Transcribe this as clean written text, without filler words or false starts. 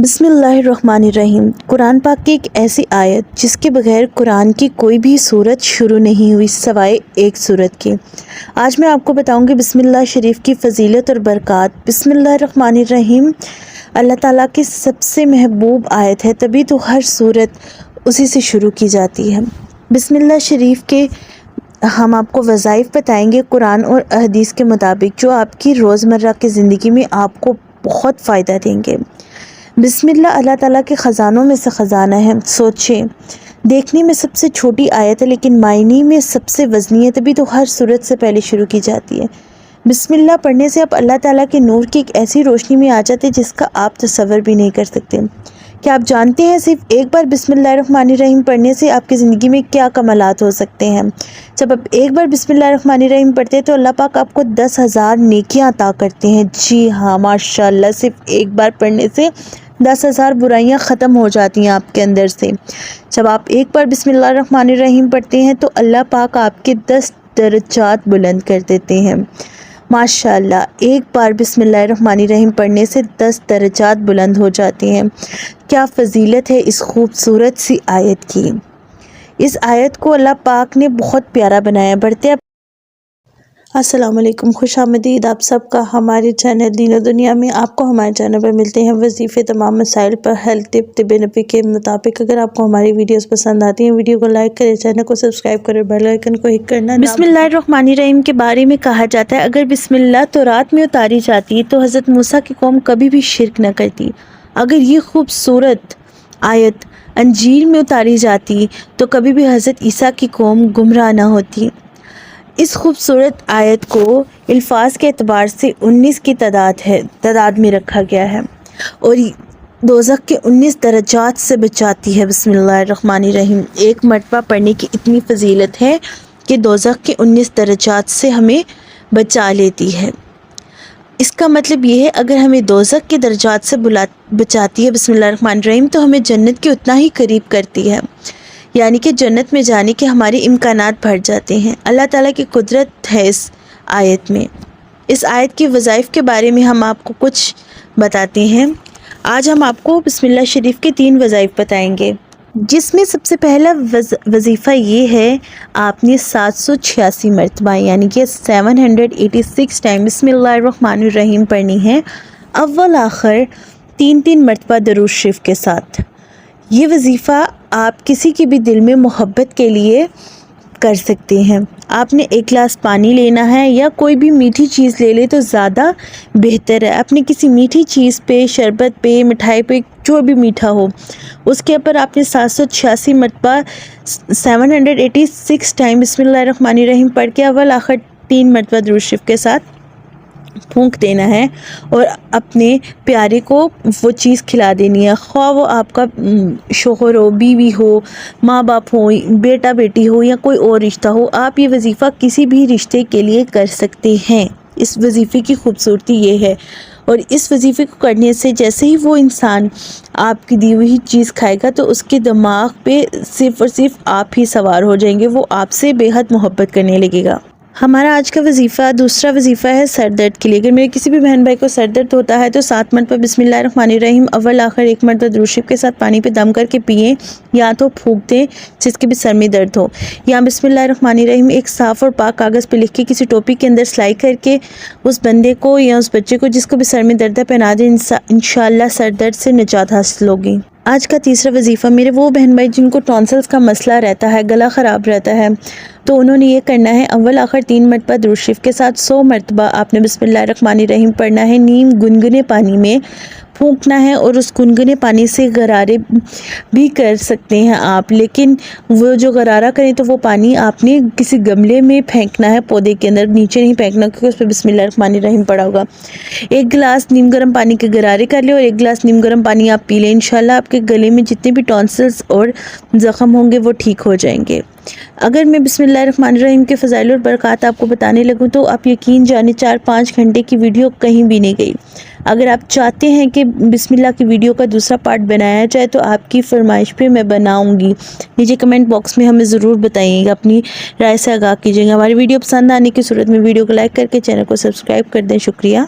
बिस्मिल्लाहिर्रहमानिर्रहीम। कुरान पाक की एक ऐसी आयत जिसके बगैर कुरान की कोई भी सूरत शुरू नहीं हुई सिवाय एक सूरत की। आज मैं आपको बताऊंगी बिस्मिल्लाह शरीफ की फ़जीलत और बरक़ात। बिस्मिल्लाहिर्रहमानिर्रहीम अल्लाह ताला की सबसे महबूब आयत है, तभी तो हर सूरत उसी से शुरू की जाती है। बिस्मिल्लाह शरीफ के हम आपको वज़ाइफ बताएंगे कुरान और हदीस के मुताबिक, जो आपकी रोज़मर्रा की ज़िंदगी में आपको बहुत फ़ायदा देंगे। बिस्मिल्लाह अल्लाह ताला के ख़जानों में से ख़जाना है। सोचें, देखने में सबसे छोटी आयत है लेकिन मायने में सबसे वज़नी है, तभी तो हर सूरत से पहले शुरू की जाती है। बिस्मिल्लाह पढ़ने से आप अल्लाह ताला के नूर की एक ऐसी रोशनी में आ जाते हैं जिसका आप तसव्वुर भी नहीं कर सकते। क्या आप जानते हैं सिर्फ एक बार बिस्मिल्लाहिर्रहमानिर्रहीम पढ़ने से आपकी ज़िंदगी में क्या कमालात हो सकते हैं? जब आप एक बार बिस्मिल्लाहिर्रहमानिर्रहीम पढ़ते हैं तो अल्लाह पाक आपको 10,000 नेकियां अता करते हैं। जी हाँ, माशाल्लाह, सिर्फ एक बार पढ़ने से 10,000 बुराइयां ख़त्म हो जाती हैं आपके अंदर से। जब आप एक बार बिस्मिल्लाहिर्रहमानिर्रहीम पढ़ते हैं तो अल्लाह पाक आपके 10 दर्जात बुलंद कर देते हैं। माशाल्लाह, एक बार बिस्मिल्लाहिर्रहमानिर्रहीम पढ़ने से 10 दर्जात बुलंद हो जाते हैं। क्या फ़जीलत है इस खूबसूरत सी आयत की। इस आयत को अल्लाह पाक ने बहुत प्यारा बनाया। बढ़ते अस्सलाम वालेकुम, खुशामदीद आप सबका हमारे चैनल दीन और दुनिया में। आपको हमारे चैनल पर मिलते हैं वजीफ़े तमाम मसाइल पर हेल्थ टिप तिब नबी के मुताबिक। अगर आपको हमारी वीडियोस पसंद आती हैं, वीडियो को लाइक करें, चैनल को सब्सक्राइब करें, बेल आइकन को हिट करना। बिस्मिल्लाहिर्रहमानिर्रहीम के बारे में कहा जाता है, अगर बिस्मिल्लाह तौरात में उतारी जाती तो हज़रत मूसा की कौम कभी भी शिरक न करती। अगर ये खूबसूरत आयत अंजील में उतारी जाती तो कभी भी हज़रत ईसा की कौम गुमराह न होती। इस खूबसूरत आयत को अल्फाज के एतबार से 19 की तादाद में रखा गया है और दोज़ख के 19 दर्जात से बचाती है। बिस्मिल्लाहिर्रहमानिर्रहीम एक मरतबा पढ़ने की इतनी फ़जीलत है कि दोज़ख के 19 दर्जात से हमें बचा लेती है। इसका मतलब ये है, अगर हमें दोज़ख के दर्जात से बचाती है बिस्मिल्लाहिर्रहमानिर्रहीम, तो हमें जन्नत के उतना ही करीब करती है, यानी कि जन्नत में जाने के हमारे इम्कानात बढ़ जाते हैं। अल्लाह ताला की कुदरत है इस आयत में। इस आयत की वज़ाइफ के बारे में हम आपको कुछ बताते हैं। आज हम आपको बिस्मिल्लाह शरीफ के 3 वज़ाइफ बताएंगे, जिसमें सबसे पहला वजीफ़ा ये है, आपने 786 मरतबा यानी कि 786 टाइम बिस्मिल्लाहिर्रहमानिर्रहीम पढ़नी है, अव्वल आखिर 3-3 मरतबा दरूद शरीफ के साथ। ये वजीफ़ा आप किसी की भी दिल में मोहब्बत के लिए कर सकते हैं। आपने एक गिलास पानी लेना है या कोई भी मीठी चीज़ ले ले तो ज़्यादा बेहतर है। अपने किसी मीठी चीज़ पे, शरबत पे, मिठाई पे, जो भी मीठा हो, उसके ऊपर आपने 786 मरतबा 786 टाइम बिस्मिल्लाहिर्रहमानिर्रहीम पढ़ के अव्वल आखिर 3 मरतबा दरूद शरीफ के साथ फूंक देना है और अपने प्यारे को वो चीज़ खिला देनी है। ख्वाह वो आपका शोहर हो, बीवी हो, माँ बाप हो, बेटा बेटी हो या कोई और रिश्ता हो, आप ये वजीफ़ा किसी भी रिश्ते के लिए कर सकते हैं। इस वजीफ़े की खूबसूरती ये है। और इस वजीफ़े को करने से जैसे ही वो इंसान आपकी दी हुई चीज़ खाएगा तो उसके दिमाग पे सिर्फ़ और सिर्फ आप ही सवार हो जाएंगे, वो आपसे बेहद मोहब्बत करने लगेगा। हमारा आज का दूसरा वजीफ़ा है सर दर्द के लिए। अगर मेरे किसी भी बहन भाई को सर दर्द होता है तो 7 मरतबा बिस्मिल्लाहिर्रहमानिर्रहीम अव्वल आखिर 1 मरतबा दरूद शरीफ के साथ पानी पे दम करके पिएं, या तो फूंक दें जिसके भी सर में दर्द हो, या बिस्मिल्लाहिर्रहमानिर्रहीम एक साफ़ और पाक कागज़ पे लिख के किसी टोपी के अंदर सिलाई करके उस बंदे को या उस बच्चे को जिसको भी सर में दर्द है पहना दें। इंशाअल्लाह सर दर्द से निजात हासिल होगी। आज का तीसरा वजीफ़ा, मेरे वो बहन भाई जिनको टॉन्सिल्स का मसला रहता है, गला ख़राब रहता है, तो उन्होंने ये करना है, अव्वल आखिर 3 मरतबा दरूद शरीफ के साथ 100 मरतबा आपने बिस्मिल्लाहिर्रहमानिर्रहीम पढ़ना है। नीम गुनगुने पानी में फूंकना है और उस गुनगुने पानी से गरारे भी कर सकते हैं आप, लेकिन वो जो गरारा करें तो वो पानी आपने किसी गमले में फेंकना है, पौधे के अंदर, नीचे नहीं फेंकना क्योंकि उस पर बिस्मिल्लाहिर्रहमानिर्रहीम पड़ा होगा। 1 गिलास नीम गर्म पानी के गरारे कर ले और 1 गिलास नीम गर्म पानी आप पी लें। इंशाल्लाह आपके गले में जितने भी टॉन्सिल्स और ज़ख़म होंगे वो ठीक हो जाएंगे। अगर मैं बिस्मिल्लाहिर्रहमानिर्रहीम के फ़ज़ाइल और बरक़ात आपको बताने लगूँ तो आप यकीन जाने 4-5 घंटे की वीडियो कहीं भी नहीं गई। अगर आप चाहते हैं कि बिस्मिल्लाह की वीडियो का दूसरा पार्ट बनाया जाए तो आपकी फरमाइश पे मैं बनाऊंगी। नीचे कमेंट बॉक्स में हमें ज़रूर बताइएगा, अपनी राय से आगाह कीजिएगा। हमारी वीडियो पसंद आने की सूरत में वीडियो को लाइक करके चैनल को सब्सक्राइब कर दें। शुक्रिया।